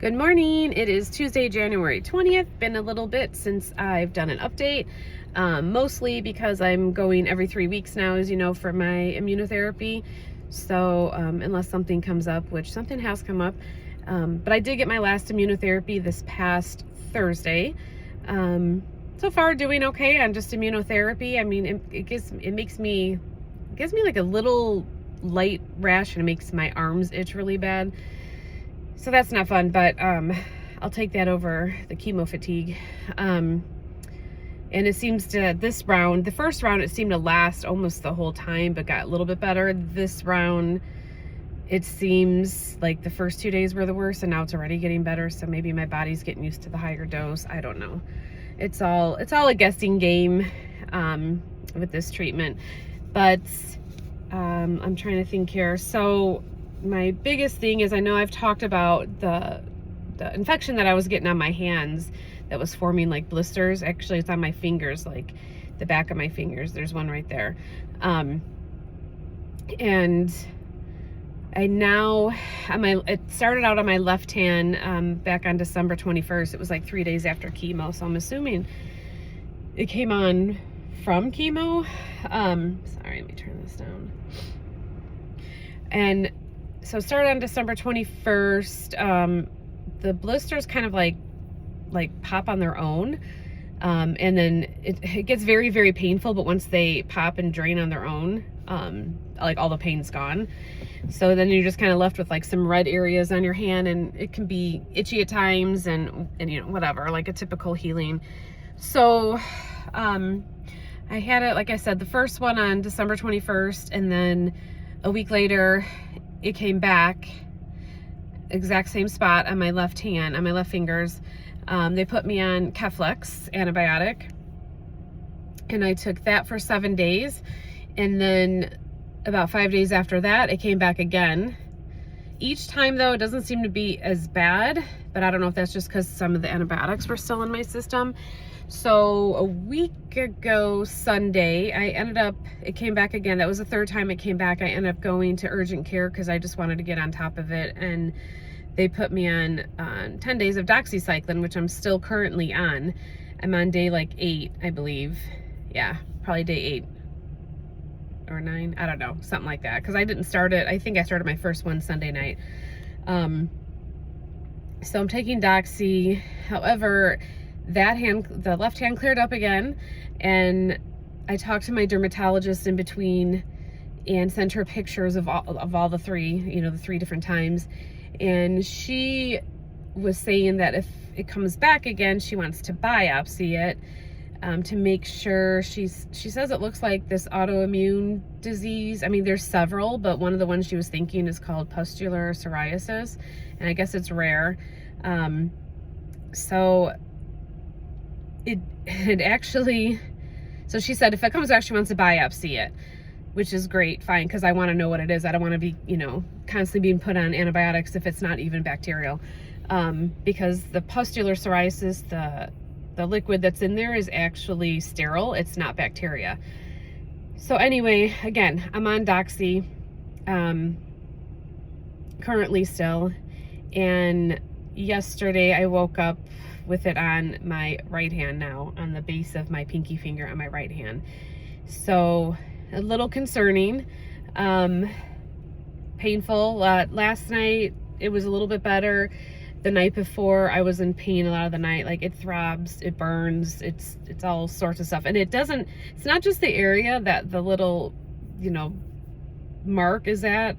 Good morning. It is Tuesday, January 20th. Been a little bit since I've done an update, mostly because I'm going every 3 weeks now, as you know, for my immunotherapy. So unless something comes up, which something has come up, but I did get my last immunotherapy this past Thursday. So far doing okay on just immunotherapy. I mean, it gives me like a little light rash, and it makes my arms itch really bad. So that's not fun, but I'll take that over the chemo fatigue. And it seems to, this round, the first round, it seemed to last almost the whole time, but got a little bit better. This round, it seems like the first 2 days were the worst, and now it's already getting better. So maybe my body's getting used to the higher dose. I don't know. It's all a guessing game with this treatment. But I'm trying to think here. So my biggest thing is, I know I've talked about the infection that I was getting on my hands that was forming like blisters. Actually, it's on my fingers, like the back of my fingers. There's one right there. And I now, it started out on my left hand back on December 21st. It was like 3 days after chemo. So I'm assuming it came on from chemo. Sorry, let me turn this down. And so it started on December 21st. The blisters kind of like pop on their own. And then it gets very, very painful, but once they pop and drain on their own, like all the pain's gone. So then you're just kind of left with like some red areas on your hand, and it can be itchy at times, and you know, whatever, like a typical healing. So I had it, like I said, the first one on December 21st, and then a week later it came back, exact same spot on my left hand, on my left fingers. They put me on Keflex antibiotic, and I took that for 7 days. And then about 5 days after that, it came back again. Each time though, it doesn't seem to be as bad, but I don't know if that's just because some of the antibiotics were still in my system. So a week ago Sunday, it came back again. That was the third time it came back. I ended up going to urgent care because I just wanted to get on top of it. And they put me on 10 days of doxycycline, which I'm still currently on. I'm on day like 8, I believe. Yeah, probably day 8 or 9. I don't know, something like that. Because I didn't start it. I think I started my first one Sunday night. So I'm taking doxy. However, the left hand cleared up again, and I talked to my dermatologist in between and sent her pictures of all the three, you know, the 3 different times. And she was saying that if it comes back again, she wants to biopsy it to make sure. She says it looks like this autoimmune disease. I mean, there's several, but one of the ones she was thinking is called pustular psoriasis, and I guess it's rare. So it actually, so she said if it comes back, she wants to biopsy it, which is great, fine, because I want to know what it is. I don't want to be, you know, constantly being put on antibiotics if it's not even bacterial, because the pustular psoriasis, the liquid that's in there is actually sterile. It's not bacteria. So anyway, again, I'm on doxy currently still, and yesterday I woke up with it on my right hand now, on the base of my pinky finger on my right hand. So a little concerning, painful. Last night it was a little bit better. The night before I was in pain a lot of the night. Like, it throbs, it burns, it's all sorts of stuff. And it's not just the area that the little, you know, mark is at.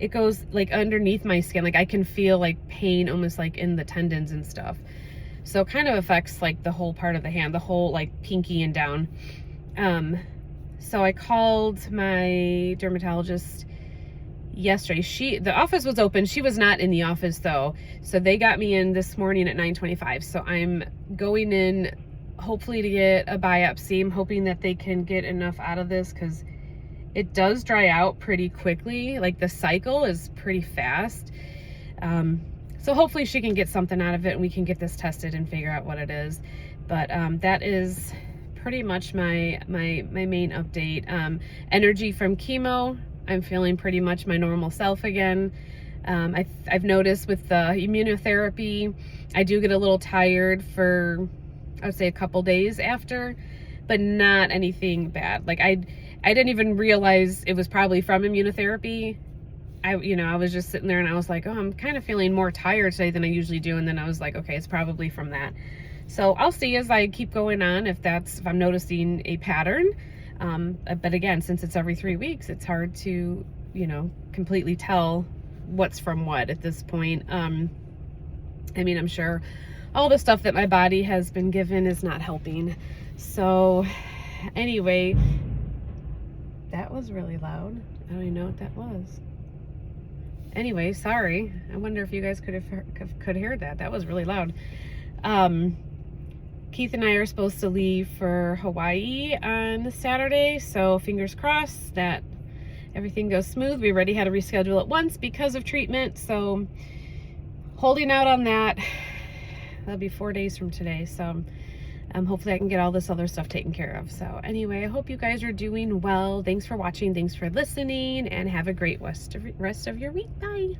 It goes like underneath my skin. Like, I can feel like pain almost like in the tendons and stuff. So it kind of affects like the whole part of the hand, the whole like pinky and down. So I called my dermatologist yesterday. The office was open. She was not in the office though. So they got me in this morning at 9:25. So I'm going in hopefully to get a biopsy. I'm hoping that they can get enough out of this, because it does dry out pretty quickly. Like, the cycle is pretty fast. So hopefully she can get something out of it, and we can get this tested and figure out what it is. But that is pretty much my main update. Energy from chemo, I'm feeling pretty much my normal self again. I've noticed with the immunotherapy, I do get a little tired for, I would say, a couple days after, but not anything bad. Like I didn't even realize it was probably from immunotherapy. I was just sitting there and I was like, oh, I'm kind of feeling more tired today than I usually do. And then I was like, okay, it's probably from that. So I'll see as I keep going on if I'm noticing a pattern. But again, since it's every 3 weeks, it's hard to, completely tell what's from what at this point. I mean, I'm sure all the stuff that my body has been given is not helping. So anyway, that was really loud. I don't even know what that was. Anyway, sorry. I wonder if you guys could hear that. That was really loud. Keith and I are supposed to leave for Hawaii on Saturday, so fingers crossed that everything goes smooth. We already had to reschedule it once because of treatment, so holding out on that. That'll be 4 days from today, so hopefully I can get all this other stuff taken care of. So anyway, I hope you guys are doing well. Thanks for watching, thanks for listening, and have a great rest of your week. Bye.